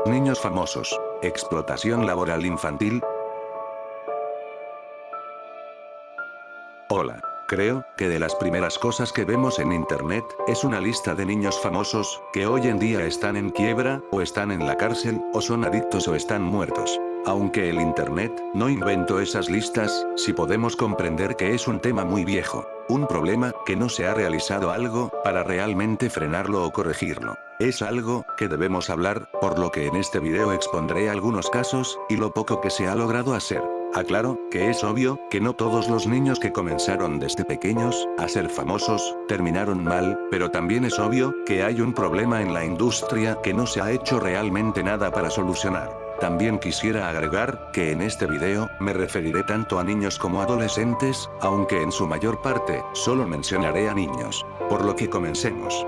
Niños famosos. Explotación laboral infantil. Hola. Creo que de las primeras cosas que vemos en internet, es una lista de niños famosos, que hoy en día están en quiebra, o están en la cárcel, o son adictos o están muertos. Aunque el internet no inventó esas listas, sí podemos comprender que es un tema muy viejo. Un problema que no se ha realizado algo para realmente frenarlo o corregirlo. Es algo que debemos hablar, por lo que en este video expondré algunos casos, y lo poco que se ha logrado hacer. Aclaro, que es obvio, que no todos los niños que comenzaron desde pequeños, a ser famosos, terminaron mal, pero también es obvio, que hay un problema en la industria que no se ha hecho realmente nada para solucionar. También quisiera agregar, que en este video, me referiré tanto a niños como a adolescentes, aunque en su mayor parte, solo mencionaré a niños. Por lo que comencemos.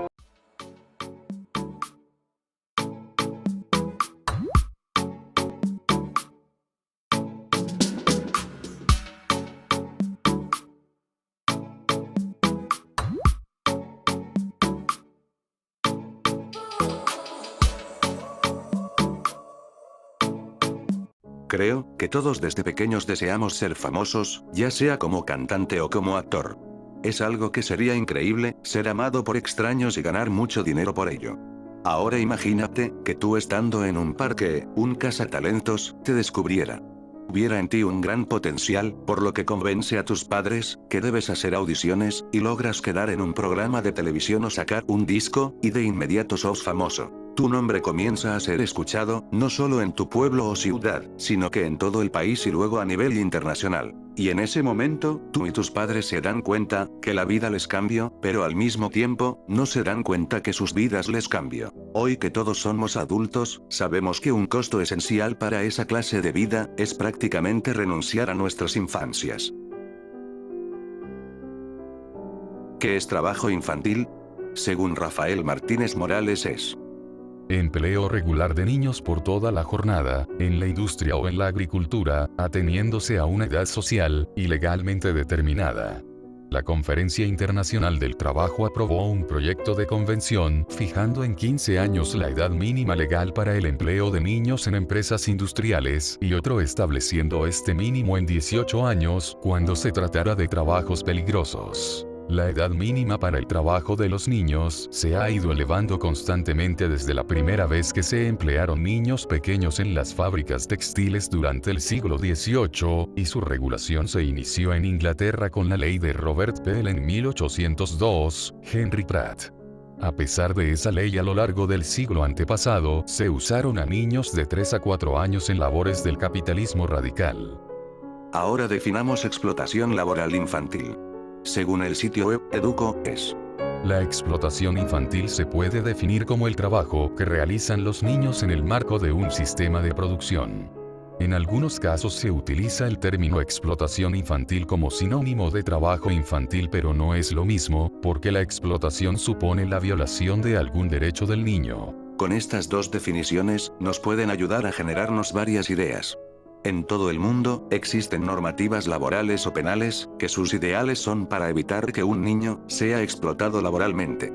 Creo que todos desde pequeños deseamos ser famosos, ya sea como cantante o como actor. Es algo que sería increíble, ser amado por extraños y ganar mucho dinero por ello. Ahora imagínate, que tú estando en un parque, un cazatalentos, te descubriera. Viera en ti un gran potencial, por lo que convence a tus padres, que debes hacer audiciones, y logras quedar en un programa de televisión o sacar un disco, y de inmediato sos famoso. Tu nombre comienza a ser escuchado, no solo en tu pueblo o ciudad, sino que en todo el país y luego a nivel internacional. Y en ese momento, tú y tus padres se dan cuenta, que la vida les cambió, pero al mismo tiempo, no se dan cuenta que sus vidas les cambió. Hoy que todos somos adultos, sabemos que un costo esencial para esa clase de vida, es prácticamente renunciar a nuestras infancias. ¿Qué es trabajo infantil? Según Rafael Martínez Morales es empleo regular de niños por toda la jornada, en la industria o en la agricultura, ateniéndose a una edad social y legalmente determinada. La Conferencia Internacional del Trabajo aprobó un proyecto de convención, fijando en 15 años la edad mínima legal para el empleo de niños en empresas industriales, y otro estableciendo este mínimo en 18 años, cuando se tratara de trabajos peligrosos. La edad mínima para el trabajo de los niños se ha ido elevando constantemente desde la primera vez que se emplearon niños pequeños en las fábricas textiles durante el siglo XVIII, y su regulación se inició en Inglaterra con la ley de Robert Peel en 1802, Henry Pratt. A pesar de esa ley, a lo largo del siglo antepasado, se usaron a niños de 3 a 4 años en labores del capitalismo radical. Ahora definamos explotación laboral infantil. Según el sitio web Educo, es la explotación infantil se puede definir como el trabajo que realizan los niños en el marco de un sistema de producción. En algunos casos se utiliza el término explotación infantil como sinónimo de trabajo infantil, pero no es lo mismo, porque la explotación supone la violación de algún derecho del niño. Con estas dos definiciones, nos pueden ayudar a generarnos varias ideas. En todo el mundo, existen normativas laborales o penales, que sus ideales son para evitar que un niño sea explotado laboralmente.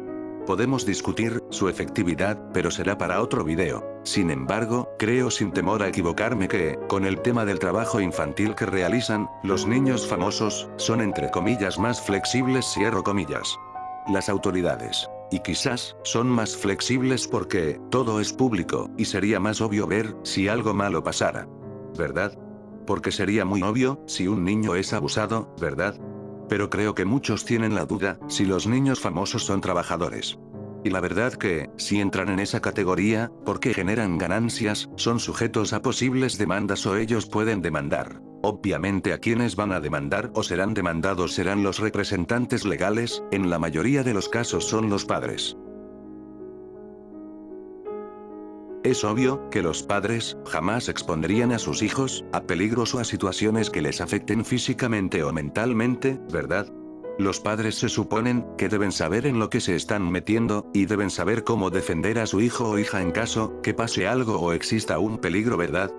Podemos discutir su efectividad, pero será para otro video. Sin embargo, creo sin temor a equivocarme que, con el tema del trabajo infantil que realizan, los niños famosos, son entre comillas más flexibles, cierro comillas. Las autoridades. Y quizás, son más flexibles porque, todo es público, y sería más obvio ver, si algo malo pasara. ¿Verdad? Porque sería muy obvio, si un niño es abusado, ¿verdad? Pero creo que muchos tienen la duda, si los niños famosos son trabajadores. Y la verdad que, si entran en esa categoría, porque generan ganancias, son sujetos a posibles demandas o ellos pueden demandar. Obviamente a quienes van a demandar o serán demandados serán los representantes legales, en la mayoría de los casos son los padres. Es obvio, que los padres, jamás expondrían a sus hijos, a peligros o a situaciones que les afecten físicamente o mentalmente, ¿verdad? Los padres se suponen, que deben saber en lo que se están metiendo, y deben saber cómo defender a su hijo o hija en caso, que pase algo o exista un peligro, ¿verdad?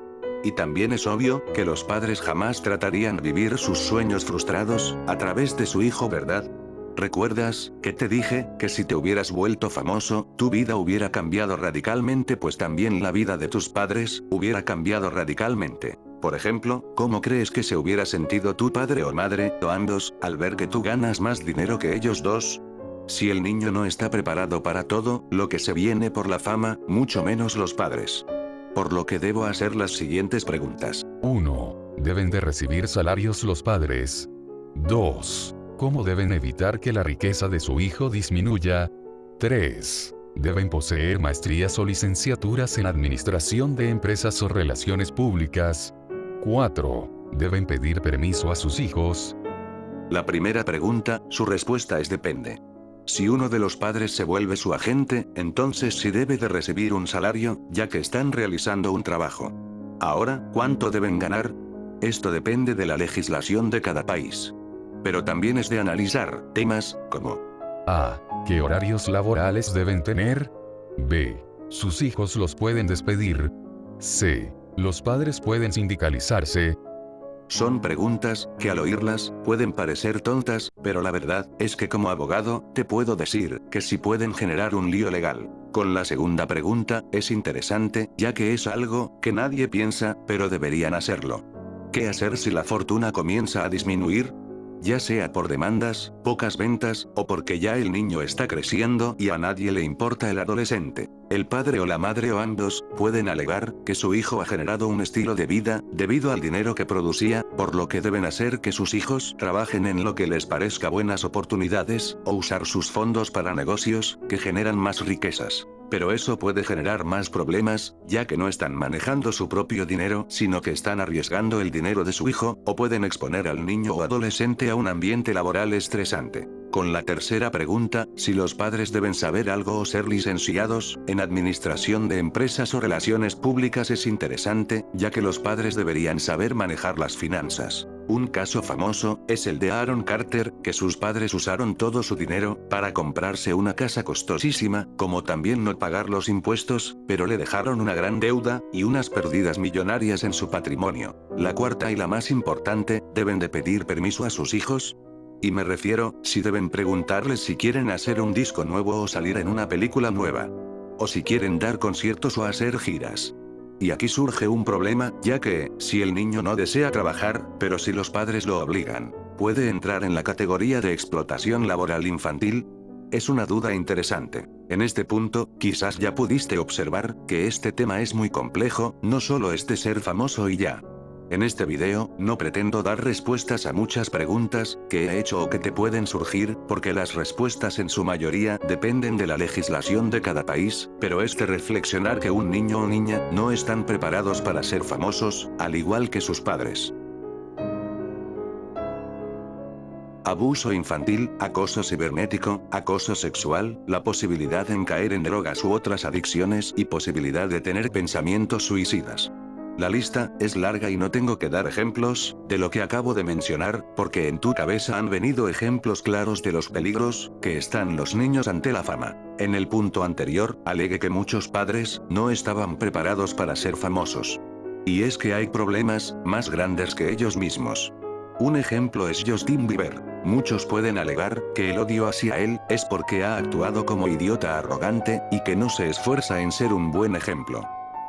Y también es obvio, que los padres jamás tratarían vivir sus sueños frustrados, a través de su hijo, ¿verdad? ¿Recuerdas que te dije que si te hubieras vuelto famoso, tu vida hubiera cambiado radicalmente? Pues también la vida de tus padres hubiera cambiado radicalmente. Por ejemplo, ¿cómo crees que se hubiera sentido tu padre o madre, o ambos, al ver que tú ganas más dinero que ellos dos? Si el niño no está preparado para todo lo que se viene por la fama, mucho menos los padres. Por lo que debo hacer las siguientes preguntas. 1. ¿Deben de recibir salarios los padres? 2. ¿Cómo deben evitar que la riqueza de su hijo disminuya? 3. ¿Deben poseer maestrías o licenciaturas en administración de empresas o relaciones públicas? 4. ¿Deben pedir permiso a sus hijos? La primera pregunta, su respuesta es depende. Si uno de los padres se vuelve su agente, entonces sí debe de recibir un salario, ya que están realizando un trabajo. Ahora, ¿cuánto deben ganar? Esto depende de la legislación de cada país. Pero también es de analizar temas como A. ¿Qué horarios laborales deben tener? B. ¿Sus hijos los pueden despedir? C. ¿Los padres pueden sindicalizarse? Son preguntas que al oírlas pueden parecer tontas, pero la verdad es que como abogado te puedo decir que sí pueden generar un lío legal. Con la segunda pregunta es interesante, ya que es algo que nadie piensa, pero deberían hacerlo. ¿Qué hacer si la fortuna comienza a disminuir? Ya sea por demandas, pocas ventas, o porque ya el niño está creciendo y a nadie le importa el adolescente. El padre o la madre o ambos pueden alegar que su hijo ha generado un estilo de vida debido al dinero que producía, por lo que deben hacer que sus hijos trabajen en lo que les parezca buenas oportunidades, o usar sus fondos para negocios que generan más riquezas. Pero eso puede generar más problemas, ya que no están manejando su propio dinero, sino que están arriesgando el dinero de su hijo, o pueden exponer al niño o adolescente a un ambiente laboral estresante. Con la tercera pregunta, si los padres deben saber algo o ser licenciados en administración de empresas o relaciones públicas, es interesante, ya que los padres deberían saber manejar las finanzas. Un caso famoso es el de Aaron Carter, que sus padres usaron todo su dinero para comprarse una casa costosísima, como también no pagar los impuestos, pero le dejaron una gran deuda y unas pérdidas millonarias en su patrimonio. La cuarta y la más importante, ¿deben de pedir permiso a sus hijos? Y me refiero, si deben preguntarles si quieren hacer un disco nuevo o salir en una película nueva. O si quieren dar conciertos o hacer giras. Y aquí surge un problema, ya que, si el niño no desea trabajar, pero si los padres lo obligan, ¿puede entrar en la categoría de explotación laboral infantil? Es una duda interesante. En este punto, quizás ya pudiste observar que este tema es muy complejo, no solo es de ser famoso y ya. En este video, no pretendo dar respuestas a muchas preguntas que he hecho o que te pueden surgir, porque las respuestas en su mayoría dependen de la legislación de cada país, pero es de reflexionar que un niño o niña no están preparados para ser famosos, al igual que sus padres. Abuso infantil, acoso cibernético, acoso sexual, la posibilidad en caer en drogas u otras adicciones y posibilidad de tener pensamientos suicidas. La lista es larga y no tengo que dar ejemplos de lo que acabo de mencionar, porque en tu cabeza han venido ejemplos claros de los peligros que están los niños ante la fama. En el punto anterior, alegué que muchos padres no estaban preparados para ser famosos. Y es que hay problemas más grandes que ellos mismos. Un ejemplo es Justin Bieber. Muchos pueden alegar que el odio hacia él es porque ha actuado como idiota arrogante y que no se esfuerza en ser un buen ejemplo.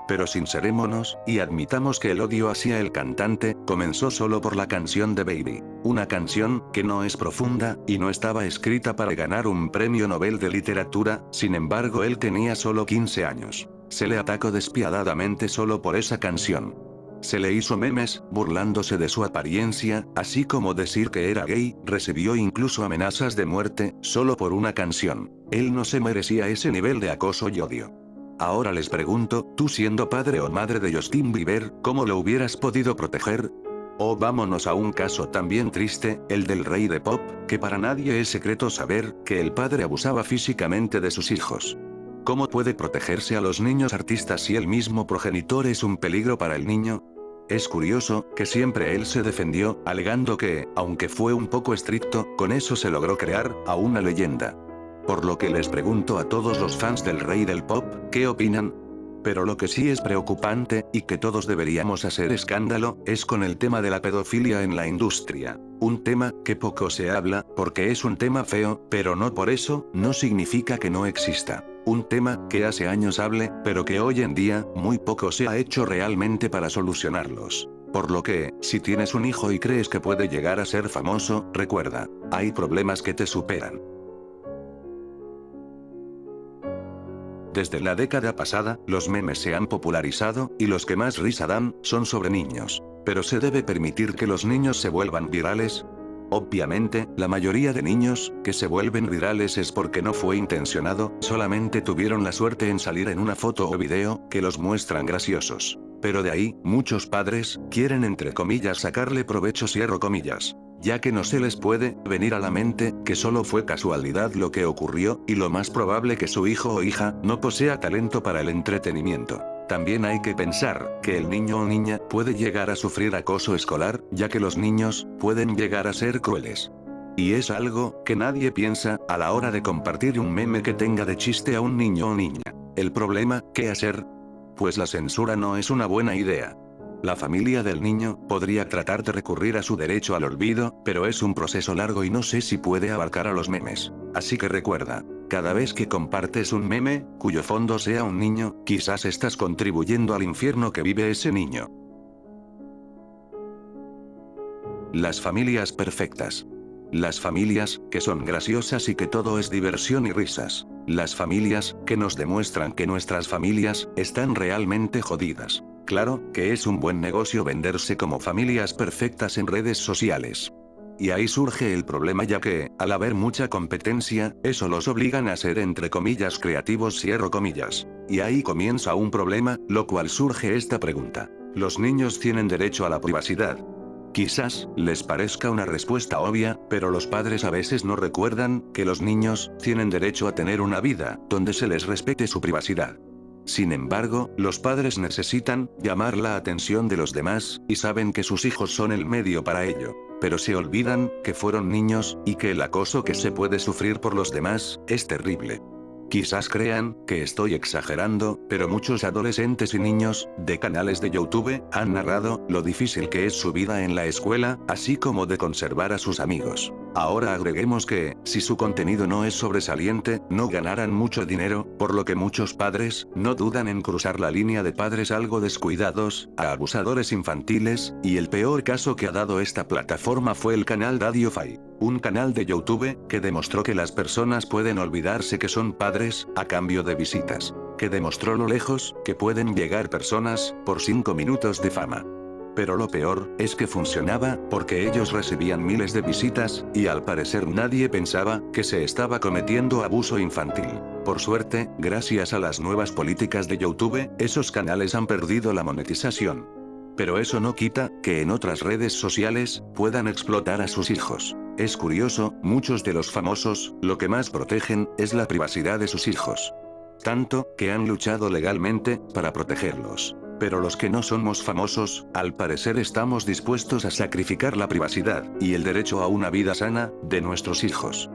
Pero sincerémonos, y admitamos que el odio hacia el cantante comenzó solo por la canción de Baby. Una canción que no es profunda, y no estaba escrita para ganar un premio Nobel de literatura, sin embargo él tenía solo 15 años. Se le atacó despiadadamente solo por esa canción. Se le hizo memes, burlándose de su apariencia, así como decir que era gay, recibió incluso amenazas de muerte, solo por una canción. Él no se merecía ese nivel de acoso y odio. Ahora les pregunto, tú siendo padre o madre de Justin Bieber, ¿cómo lo hubieras podido proteger? O vámonos a un caso también triste, el del rey de pop, que para nadie es secreto saber que el padre abusaba físicamente de sus hijos. ¿Cómo puede protegerse a los niños artistas si el mismo progenitor es un peligro para el niño? Es curioso que siempre él se defendió, alegando que, aunque fue un poco estricto, con eso se logró crear a una leyenda. Por lo que les pregunto a todos los fans del rey del pop, ¿qué opinan? Pero lo que sí es preocupante, y que todos deberíamos hacer escándalo, es con el tema de la pedofilia en la industria. Un tema que poco se habla, porque es un tema feo, pero no por eso, no significa que no exista. Un tema que hace años hable, pero que hoy en día, muy poco se ha hecho realmente para solucionarlos. Por lo que, si tienes un hijo y crees que puede llegar a ser famoso, recuerda, hay problemas que te superan. Desde la década pasada, los memes se han popularizado, y los que más risa dan, son sobre niños. ¿Pero se debe permitir que los niños se vuelvan virales? Obviamente, la mayoría de niños, que se vuelven virales es porque no fue intencionado, solamente tuvieron la suerte en salir en una foto o video, que los muestran graciosos. Pero de ahí, muchos padres, quieren entre comillas sacarle provecho cierro comillas. Ya que no se les puede venir a la mente que solo fue casualidad lo que ocurrió, y lo más probable que su hijo o hija no posea talento para el entretenimiento. También hay que pensar que el niño o niña puede llegar a sufrir acoso escolar, ya que los niños pueden llegar a ser crueles. Y es algo que nadie piensa a la hora de compartir un meme que tenga de chiste a un niño o niña. El problema, ¿qué hacer? Pues la censura no es una buena idea. La familia del niño podría tratar de recurrir a su derecho al olvido, pero es un proceso largo y no sé si puede abarcar a los memes. Así que recuerda, cada vez que compartes un meme, cuyo fondo sea un niño, quizás estás contribuyendo al infierno que vive ese niño. Las familias perfectas. Las familias, que son graciosas y que todo es diversión y risas. Las familias, que nos demuestran que nuestras familias, están realmente jodidas. Claro, que es un buen negocio venderse como familias perfectas en redes sociales. Y ahí surge el problema ya que, al haber mucha competencia, eso los obligan a ser entre comillas creativos cierro comillas. Y ahí comienza un problema, lo cual surge esta pregunta. ¿Los niños tienen derecho a la privacidad? Quizás, les parezca una respuesta obvia, pero los padres a veces no recuerdan, que los niños, tienen derecho a tener una vida, donde se les respete su privacidad. Sin embargo, los padres necesitan llamar la atención de los demás, y saben que sus hijos son el medio para ello. Pero se olvidan que fueron niños, y que el acoso que se puede sufrir por los demás, es terrible. Quizás crean que estoy exagerando, pero muchos adolescentes y niños, de canales de YouTube, han narrado lo difícil que es su vida en la escuela, así como de conservar a sus amigos. Ahora agreguemos que, si su contenido no es sobresaliente, no ganarán mucho dinero, por lo que muchos padres, no dudan en cruzar la línea de padres algo descuidados, a abusadores infantiles, y el peor caso que ha dado esta plataforma fue el canal Daddy-O-Fi. Un canal de YouTube, que demostró que las personas pueden olvidarse que son padres, a cambio de visitas. Que demostró lo lejos, que pueden llegar personas, por 5 minutos de fama. Pero lo peor, es que funcionaba, porque ellos recibían miles de visitas, y al parecer nadie pensaba, que se estaba cometiendo abuso infantil. Por suerte, gracias a las nuevas políticas de YouTube, esos canales han perdido la monetización. Pero eso no quita, que en otras redes sociales, puedan explotar a sus hijos. Es curioso, muchos de los famosos, lo que más protegen, es la privacidad de sus hijos. Tanto, que han luchado legalmente, para protegerlos. Pero los que no somos famosos, al parecer estamos dispuestos a sacrificar la privacidad, y el derecho a una vida sana, de nuestros hijos.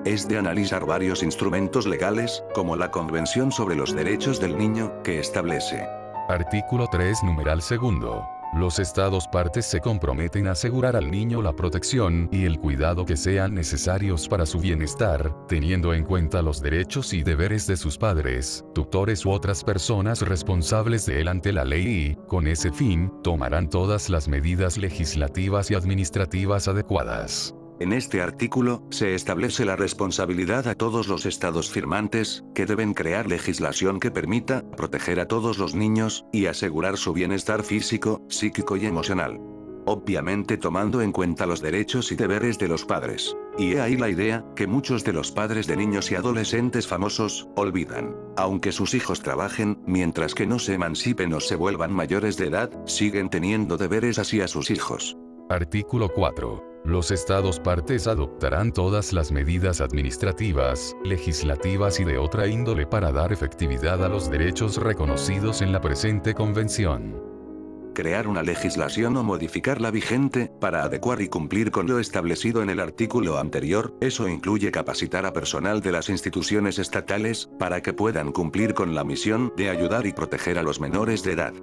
Es de analizar varios instrumentos legales, como la Convención sobre los Derechos del Niño, que establece. Artículo 3 numeral segundo. Los Estados partes se comprometen a asegurar al niño la protección y el cuidado que sean necesarios para su bienestar, teniendo en cuenta los derechos y deberes de sus padres, tutores u otras personas responsables de él ante la ley y, con ese fin, tomarán todas las medidas legislativas y administrativas adecuadas. En este artículo, se establece la responsabilidad a todos los estados firmantes, que deben crear legislación que permita proteger a todos los niños, y asegurar su bienestar físico, psíquico y emocional. Obviamente tomando en cuenta los derechos y deberes de los padres. Y he ahí la idea, que muchos de los padres de niños y adolescentes famosos, olvidan. Aunque sus hijos trabajen, mientras que no se emancipen o se vuelvan mayores de edad, siguen teniendo deberes hacia sus hijos. Artículo 4. Los Estados partes adoptarán todas las medidas administrativas, legislativas y de otra índole para dar efectividad a los derechos reconocidos en la presente convención. crear una legislación o modificar la vigente, para adecuar y cumplir con lo establecido en el artículo anterior. Eso incluye capacitar a personal de las instituciones estatales, para que puedan cumplir con la misión de ayudar y proteger a los menores de edad.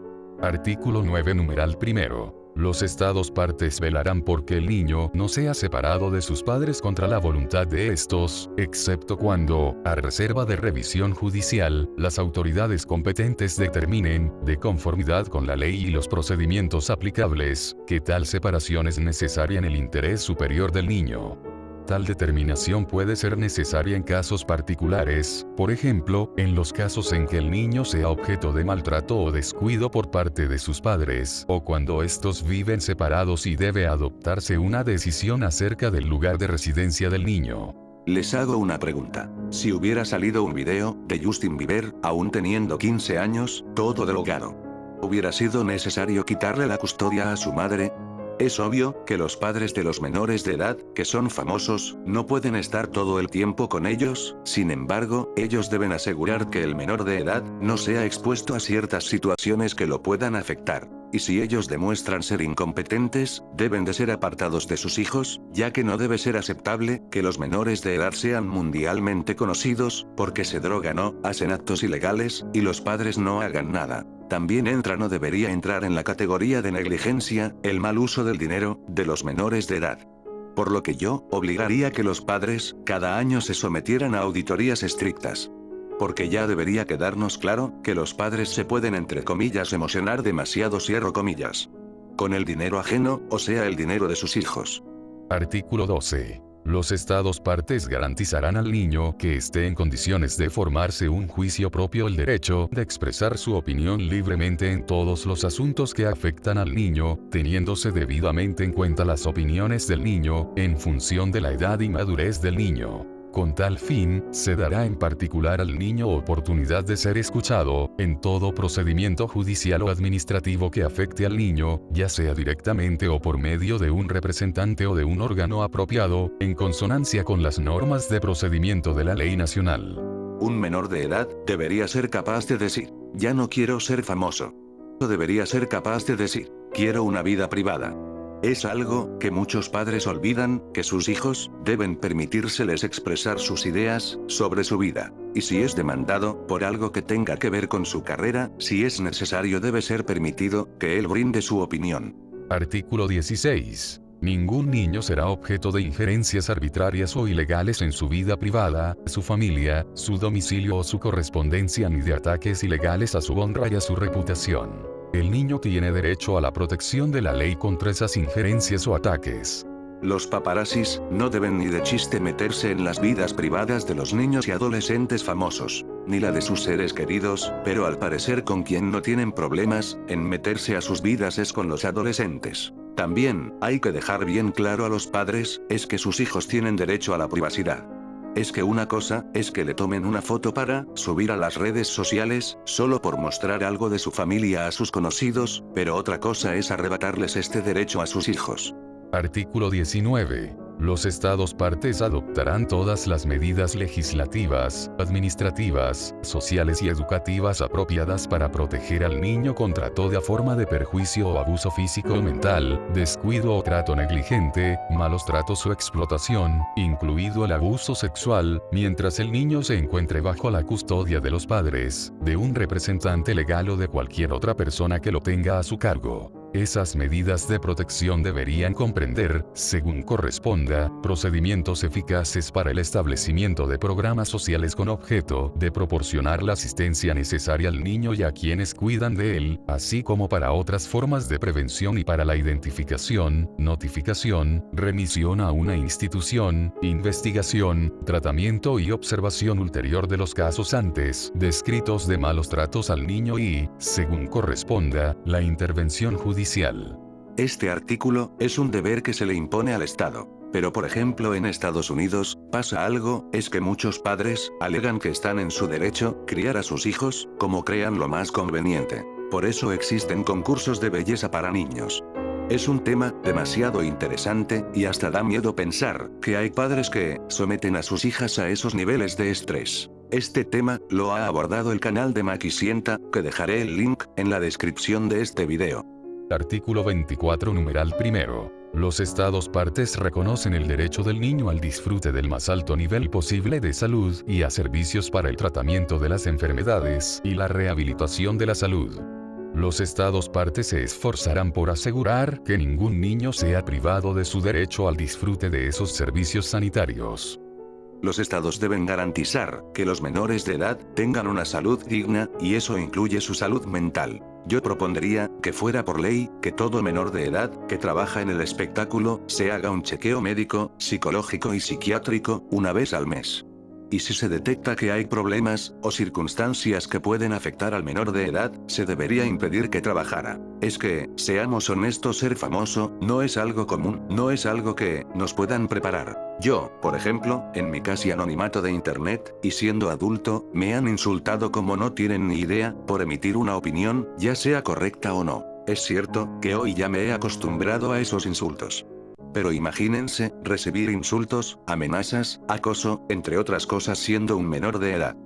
Artículo 9 numeral primero. Los estados partes velarán porque el niño no sea separado de sus padres contra la voluntad de estos, excepto cuando, a reserva de revisión judicial, las autoridades competentes determinen, de conformidad con la ley y los procedimientos aplicables, que tal separación es necesaria en el interés superior del niño. Tal determinación puede ser necesaria en casos particulares, por ejemplo, en los casos en que el niño sea objeto de maltrato o descuido por parte de sus padres, o cuando estos viven separados y debe adoptarse una decisión acerca del lugar de residencia del niño. Les hago una pregunta. Si hubiera salido un video de Justin Bieber, aún teniendo 15 años, todo drogado, ¿hubiera sido necesario quitarle la custodia a su madre? Es obvio que los padres de los menores de edad, que son famosos, no pueden estar todo el tiempo con ellos. Sin embargo, ellos deben asegurar que el menor de edad no sea expuesto a ciertas situaciones que lo puedan afectar. Y si ellos demuestran ser incompetentes, deben de ser apartados de sus hijos, ya que no debe ser aceptable que los menores de edad sean mundialmente conocidos, porque se drogan o hacen actos ilegales, y los padres no hagan nada. También no debería entrar en la categoría de negligencia, el mal uso del dinero, de los menores de edad. Por lo que yo, obligaría que los padres, cada año se sometieran a auditorías estrictas. Porque ya debería quedarnos claro, que los padres se pueden entre comillas emocionar demasiado, cierro comillas, con el dinero ajeno, o sea el dinero de sus hijos. Artículo 12. Los estados partes garantizarán al niño que esté en condiciones de formarse un juicio propio el derecho de expresar su opinión libremente en todos los asuntos que afectan al niño, teniéndose debidamente en cuenta las opiniones del niño, en función de la edad y madurez del niño. Con tal fin, se dará en particular al niño oportunidad de ser escuchado, en todo procedimiento judicial o administrativo que afecte al niño, ya sea directamente o por medio de un representante o de un órgano apropiado, en consonancia con las normas de procedimiento de la ley nacional. Un menor de edad debería ser capaz de decir, ya no quiero ser famoso. O debería ser capaz de decir, quiero una vida privada. Es algo que muchos padres olvidan, que sus hijos deben permitírseles expresar sus ideas sobre su vida. Y si es demandado por algo que tenga que ver con su carrera, si es necesario debe ser permitido que él brinde su opinión. Artículo 16. Ningún niño será objeto de injerencias arbitrarias o ilegales en su vida privada, su familia, su domicilio o su correspondencia, ni de ataques ilegales a su honra y a su reputación. El niño tiene derecho a la protección de la ley contra esas injerencias o ataques. Los paparazzis no deben ni de chiste meterse en las vidas privadas de los niños y adolescentes famosos, ni la de sus seres queridos, pero al parecer con quien no tienen problemas en meterse a sus vidas es con los adolescentes. También, hay que dejar bien claro a los padres, es que sus hijos tienen derecho a la privacidad. Es que una cosa, es que le tomen una foto para subir a las redes sociales, solo por mostrar algo de su familia a sus conocidos, pero otra cosa es arrebatarles este derecho a sus hijos. Artículo 19. Los estados partes adoptarán todas las medidas legislativas, administrativas, sociales y educativas apropiadas para proteger al niño contra toda forma de perjuicio o abuso físico o mental, descuido o trato negligente, malos tratos o explotación, incluido el abuso sexual, mientras el niño se encuentre bajo la custodia de los padres, de un representante legal o de cualquier otra persona que lo tenga a su cargo. Esas medidas de protección deberían comprender, según corresponda, procedimientos eficaces para el establecimiento de programas sociales con objeto de proporcionar la asistencia necesaria al niño y a quienes cuidan de él, así como para otras formas de prevención y para la identificación, notificación, remisión a una institución, investigación, tratamiento y observación ulterior de los casos antes descritos de malos tratos al niño y, según corresponda, la intervención judicial. Este artículo es un deber que se le impone al Estado. Pero por ejemplo en Estados Unidos, pasa algo, es que muchos padres alegan que están en su derecho criar a sus hijos como crean lo más conveniente. Por eso existen concursos de belleza para niños. Es un tema demasiado interesante, y hasta da miedo pensar que hay padres que someten a sus hijas a esos niveles de estrés. Este tema lo ha abordado el canal de Maki Sienta, que dejaré el link en la descripción de este video. Artículo 24 numeral primero. Los Estados partes reconocen el derecho del niño al disfrute del más alto nivel posible de salud y a servicios para el tratamiento de las enfermedades y la rehabilitación de la salud. Los Estados partes se esforzarán por asegurar que ningún niño sea privado de su derecho al disfrute de esos servicios sanitarios. Los estados deben garantizar que los menores de edad tengan una salud digna, y eso incluye su salud mental. Yo propondría que fuera por ley que todo menor de edad que trabaja en el espectáculo se haga un chequeo médico, psicológico y psiquiátrico una vez al mes. Y si se detecta que hay problemas o circunstancias que pueden afectar al menor de edad, se debería impedir que trabajara. Es que, seamos honestos, ser famoso no es algo común, no es algo que nos puedan preparar. Yo, por ejemplo, en mi casi anonimato de internet, y siendo adulto, me han insultado como no tienen ni idea, por emitir una opinión, ya sea correcta o no. Es cierto que hoy ya me he acostumbrado a esos insultos. Pero imagínense, recibir insultos, amenazas, acoso, entre otras cosas siendo un menor de edad.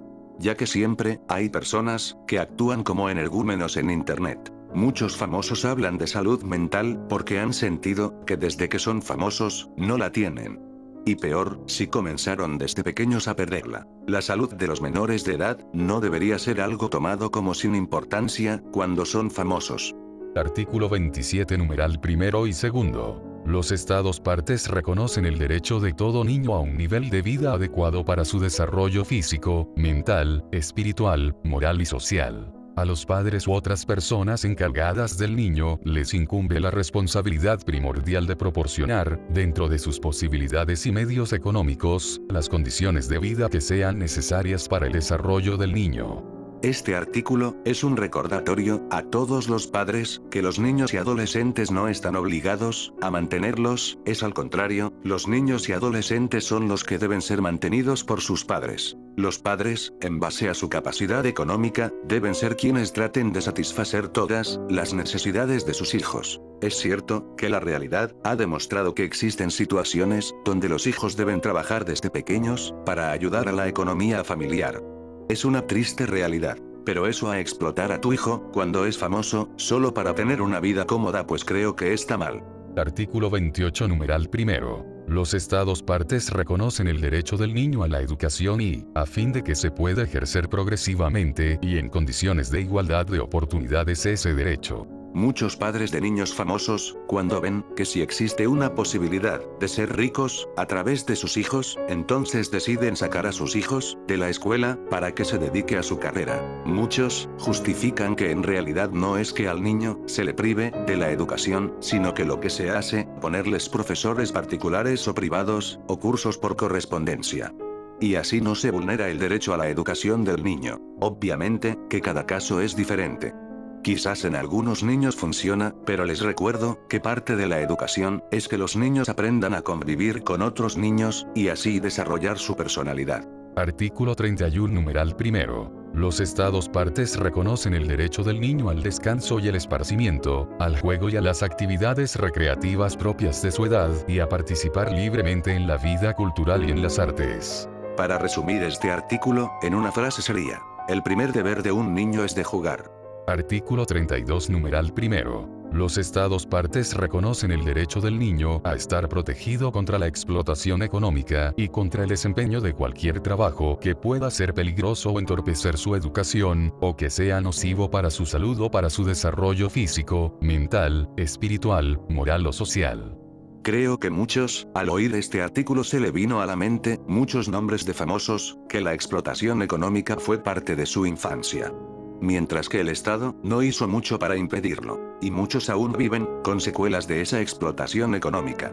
Ya que siempre hay personas que actúan como energúmenos en internet. Muchos famosos hablan de salud mental porque han sentido que desde que son famosos, no la tienen. Y peor, si comenzaron desde pequeños a perderla. La salud de los menores de edad no debería ser algo tomado como sin importancia cuando son famosos. Artículo 27 numeral primero y segundo. Los Estados partes reconocen el derecho de todo niño a un nivel de vida adecuado para su desarrollo físico, mental, espiritual, moral y social. A los padres u otras personas encargadas del niño les incumbe la responsabilidad primordial de proporcionar, dentro de sus posibilidades y medios económicos, las condiciones de vida que sean necesarias para el desarrollo del niño. Este artículo es un recordatorio a todos los padres que los niños y adolescentes no están obligados a mantenerlos, es al contrario, los niños y adolescentes son los que deben ser mantenidos por sus padres. Los padres, en base a su capacidad económica, deben ser quienes traten de satisfacer todas las necesidades de sus hijos. Es cierto que la realidad ha demostrado que existen situaciones donde los hijos deben trabajar desde pequeños para ayudar a la economía familiar. Es una triste realidad. Pero eso a explotar a tu hijo, cuando es famoso, solo para tener una vida cómoda, pues creo que está mal. Artículo 28 numeral primero. Los Estados partes reconocen el derecho del niño a la educación y, a fin de que se pueda ejercer progresivamente y en condiciones de igualdad de oportunidades ese derecho. Muchos padres de niños famosos, cuando ven que si existe una posibilidad de ser ricos a través de sus hijos, entonces deciden sacar a sus hijos de la escuela para que se dedique a su carrera. Muchos justifican que en realidad no es que al niño se le prive de la educación, sino que lo que se hace, ponerles profesores particulares o privados, o cursos por correspondencia. Y así no se vulnera el derecho a la educación del niño. Obviamente, que cada caso es diferente. Quizás en algunos niños funciona, pero les recuerdo que parte de la educación es que los niños aprendan a convivir con otros niños, y así desarrollar su personalidad. Artículo 31 numeral primero. Los Estados partes reconocen el derecho del niño al descanso y el esparcimiento, al juego y a las actividades recreativas propias de su edad, y a participar libremente en la vida cultural y en las artes. Para resumir este artículo, en una frase sería: el primer deber de un niño es de jugar. Artículo 32 numeral primero. Los Estados partes reconocen el derecho del niño a estar protegido contra la explotación económica y contra el desempeño de cualquier trabajo que pueda ser peligroso o entorpecer su educación, o que sea nocivo para su salud o para su desarrollo físico, mental, espiritual, moral o social. Creo que muchos, al oír este artículo se le vino a la mente muchos nombres de famosos, que la explotación económica fue parte de su infancia. Mientras que el Estado no hizo mucho para impedirlo, y muchos aún viven con secuelas de esa explotación económica.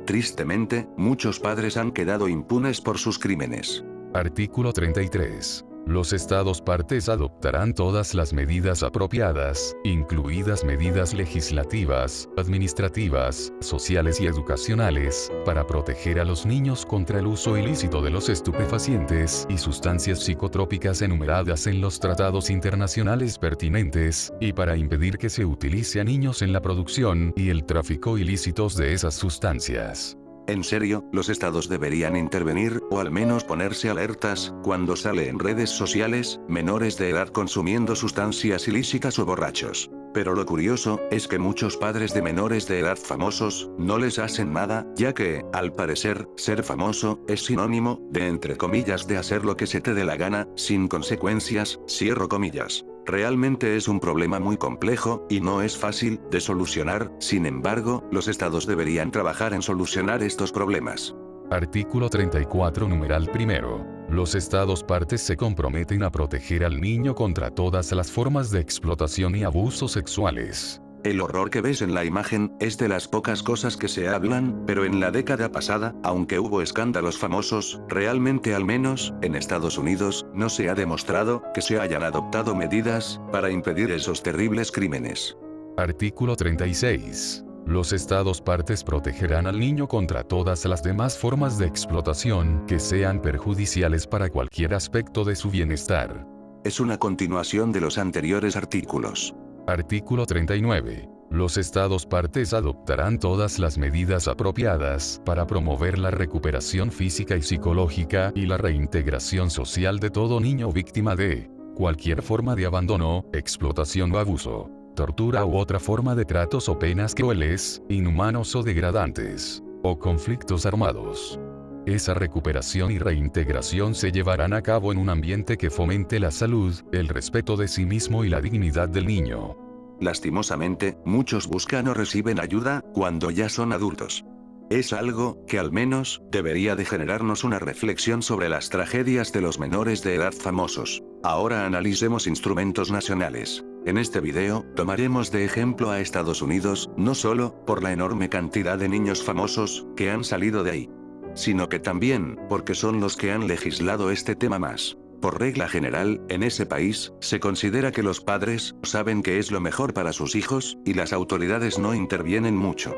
Tristemente, muchos padres han quedado impunes por sus crímenes. Artículo 33. Los Estados partes adoptarán todas las medidas apropiadas, incluidas medidas legislativas, administrativas, sociales y educacionales, para proteger a los niños contra el uso ilícito de los estupefacientes y sustancias psicotrópicas enumeradas en los tratados internacionales pertinentes, y para impedir que se utilice a niños en la producción y el tráfico ilícitos de esas sustancias. En serio, los estados deberían intervenir, o al menos ponerse alertas, cuando sale en redes sociales, menores de edad consumiendo sustancias ilícitas o borrachos. Pero lo curioso, es que muchos padres de menores de edad famosos, no les hacen nada, ya que, al parecer, ser famoso, es sinónimo, de entre comillas de hacer lo que se te dé la gana, sin consecuencias, cierro comillas. Realmente es un problema muy complejo, y no es fácil, de solucionar, sin embargo, los estados deberían trabajar en solucionar estos problemas. Artículo 34 numeral primero. Los estados partes se comprometen a proteger al niño contra todas las formas de explotación y abusos sexuales. El horror que ves en la imagen, es de las pocas cosas que se hablan, pero en la década pasada, aunque hubo escándalos famosos, realmente al menos, en Estados Unidos, no se ha demostrado, que se hayan adoptado medidas, para impedir esos terribles crímenes. Artículo 36. Los estados partes protegerán al niño contra todas las demás formas de explotación que sean perjudiciales para cualquier aspecto de su bienestar. Es una continuación de los anteriores artículos. Artículo 39. Los estados partes adoptarán todas las medidas apropiadas para promover la recuperación física y psicológica y la reintegración social de todo niño víctima de cualquier forma de abandono, explotación o abuso, tortura u otra forma de tratos o penas crueles, inhumanos o degradantes, o conflictos armados. Esa recuperación y reintegración se llevarán a cabo en un ambiente que fomente la salud, el respeto de sí mismo y la dignidad del niño. Lastimosamente, muchos buscan o reciben ayuda, cuando ya son adultos. Es algo, que al menos, debería de generarnos una reflexión sobre las tragedias de los menores de edad famosos. Ahora analicemos instrumentos nacionales. En este video, tomaremos de ejemplo a Estados Unidos, no solo, por la enorme cantidad de niños famosos, que han salido de ahí, sino que también, porque son los que han legislado este tema más. Por regla general, en ese país, se considera que los padres saben qué es lo mejor para sus hijos, y las autoridades no intervienen mucho.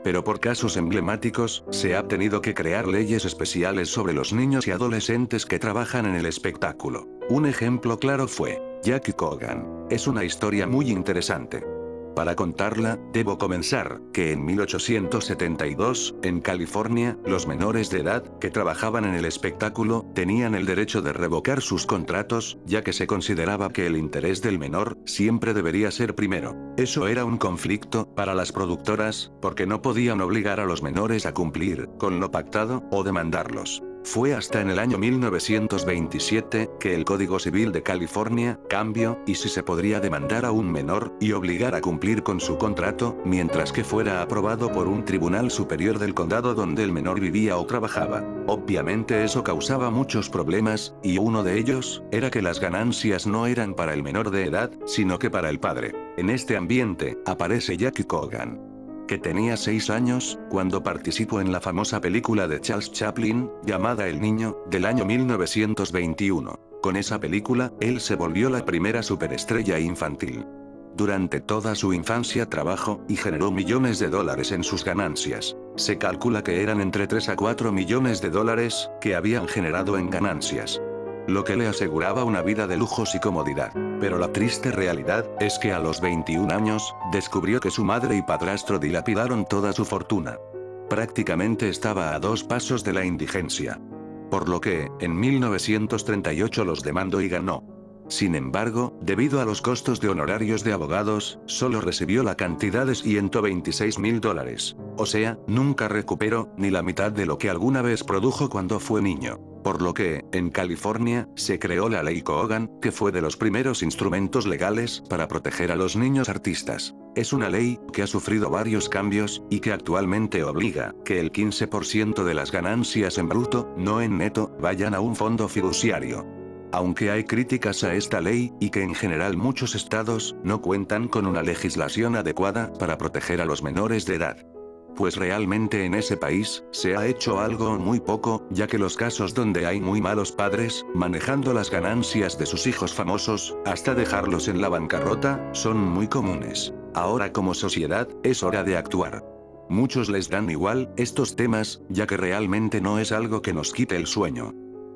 Pero por casos emblemáticos, se ha tenido que crear leyes especiales sobre los niños y adolescentes que trabajan en el espectáculo. Un ejemplo claro fue Jackie Coogan. Es una historia muy interesante. Para contarla, debo comenzar, que en 1872, en California, los menores de edad, que trabajaban en el espectáculo, tenían el derecho de revocar sus contratos, ya que se consideraba que el interés del menor, siempre debería ser primero. Eso era un conflicto, para las productoras, porque no podían obligar a los menores a cumplir, con lo pactado, o demandarlos. Fue hasta en el año 1927, que el Código Civil de California cambió, y si se podría demandar a un menor, y obligar a cumplir con su contrato, mientras que fuera aprobado por un tribunal superior del condado donde el menor vivía o trabajaba. Obviamente eso causaba muchos problemas, y uno de ellos, era que las ganancias no eran para el menor de edad, sino que para el padre. En este ambiente, aparece Jackie Coogan, que tenía 6 años, cuando participó en la famosa película de Charles Chaplin, llamada El Niño, del año 1921. Con esa película, él se volvió la primera superestrella infantil. Durante toda su infancia trabajó, y generó millones de dólares en sus ganancias. Se calcula que eran entre 3 a 4 millones de dólares, que habían generado en ganancias, lo que le aseguraba una vida de lujos y comodidad. Pero la triste realidad, es que a los 21 años, descubrió que su madre y padrastro dilapidaron toda su fortuna. Prácticamente estaba a 2 pasos de la indigencia. Por lo que, en 1938 los demandó y ganó. Sin embargo, debido a los costos de honorarios de abogados, solo recibió la cantidad de $126,000. O sea, nunca recuperó, ni la mitad de lo que alguna vez produjo cuando fue niño. Por lo que, en California, se creó la Ley Coogan, que fue de los primeros instrumentos legales para proteger a los niños artistas. Es una ley que ha sufrido varios cambios, y que actualmente obliga que el 15% de las ganancias en bruto, no en neto, vayan a un fondo fiduciario. Aunque hay críticas a esta ley, y que en general muchos estados no cuentan con una legislación adecuada para proteger a los menores de edad. Pues realmente en ese país, se ha hecho algo muy poco, ya que los casos donde hay muy malos padres, manejando las ganancias de sus hijos famosos, hasta dejarlos en la bancarrota, son muy comunes. Ahora como sociedad, es hora de actuar. Muchos les dan igual, estos temas, ya que realmente no es algo que nos quite el sueño.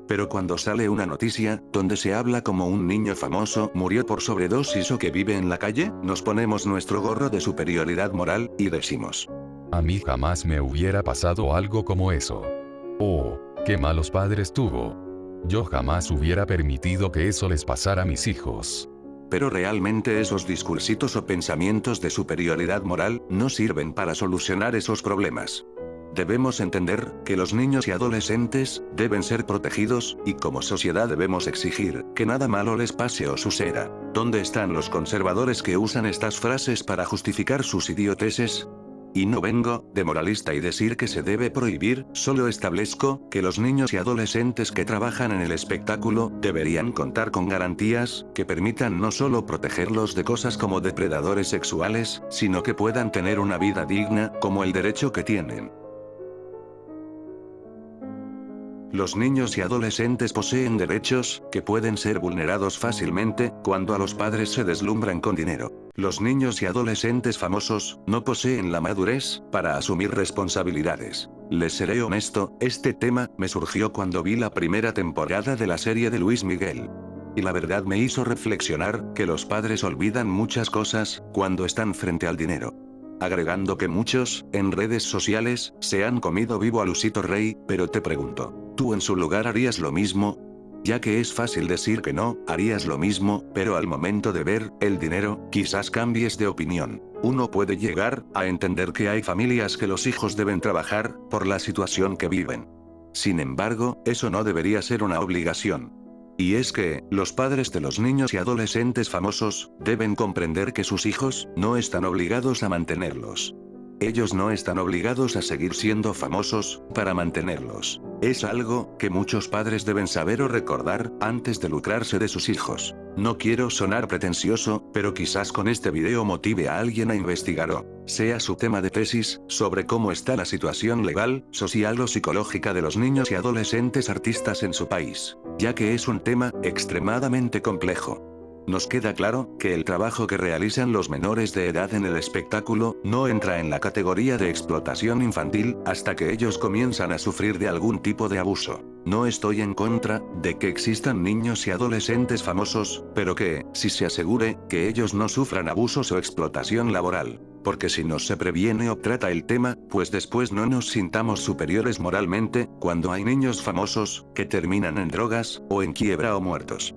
Pero cuando sale una noticia, donde se habla como un niño famoso murió por sobredosis o que vive en la calle, nos ponemos nuestro gorro de superioridad moral, y decimos: a mí jamás me hubiera pasado algo como eso. Oh, qué malos padres tuvo. Yo jamás hubiera permitido que eso les pasara a mis hijos. Pero realmente esos discursitos o pensamientos de superioridad moral no sirven para solucionar esos problemas. Debemos entender que los niños y adolescentes deben ser protegidos, y como sociedad debemos exigir que nada malo les pase o suceda. ¿Dónde están los conservadores que usan estas frases para justificar sus idioteces? Y no vengo de moralista y decir que se debe prohibir, solo establezco que los niños y adolescentes que trabajan en el espectáculo deberían contar con garantías que permitan no solo protegerlos de cosas como depredadores sexuales, sino que puedan tener una vida digna, como el derecho que tienen. Los niños y adolescentes poseen derechos, que pueden ser vulnerados fácilmente, cuando a los padres se deslumbran con dinero. Los niños y adolescentes famosos, no poseen la madurez, para asumir responsabilidades. Les seré honesto, este tema, me surgió cuando vi la primera temporada de la serie de Luis Miguel. Y la verdad me hizo reflexionar, que los padres olvidan muchas cosas, cuando están frente al dinero. Agregando que muchos, en redes sociales, se han comido vivo a Luisito Rey, pero te pregunto, ¿tú en su lugar harías lo mismo? Ya que es fácil decir que no, harías lo mismo, pero al momento de ver el dinero, quizás cambies de opinión. Uno puede llegar a entender que hay familias que los hijos deben trabajar, por la situación que viven. Sin embargo, eso no debería ser una obligación. Y es que, los padres de los niños y adolescentes famosos, deben comprender que sus hijos, no están obligados a mantenerlos. Ellos no están obligados a seguir siendo famosos, para mantenerlos. Es algo, que muchos padres deben saber o recordar, antes de lucrarse de sus hijos. No quiero sonar pretencioso, pero quizás con este video motive a alguien a investigar o sea su tema de tesis, sobre cómo está la situación legal, social o psicológica de los niños y adolescentes artistas en su país. Ya que es un tema, extremadamente complejo. Nos queda claro, que el trabajo que realizan los menores de edad en el espectáculo, no entra en la categoría de explotación infantil, hasta que ellos comienzan a sufrir de algún tipo de abuso. No estoy en contra, de que existan niños y adolescentes famosos, pero que, si se asegure, que ellos no sufran abusos o explotación laboral. Porque si no se previene o trata el tema, pues después no nos sintamos superiores moralmente, cuando hay niños famosos, que terminan en drogas, o en quiebra o muertos.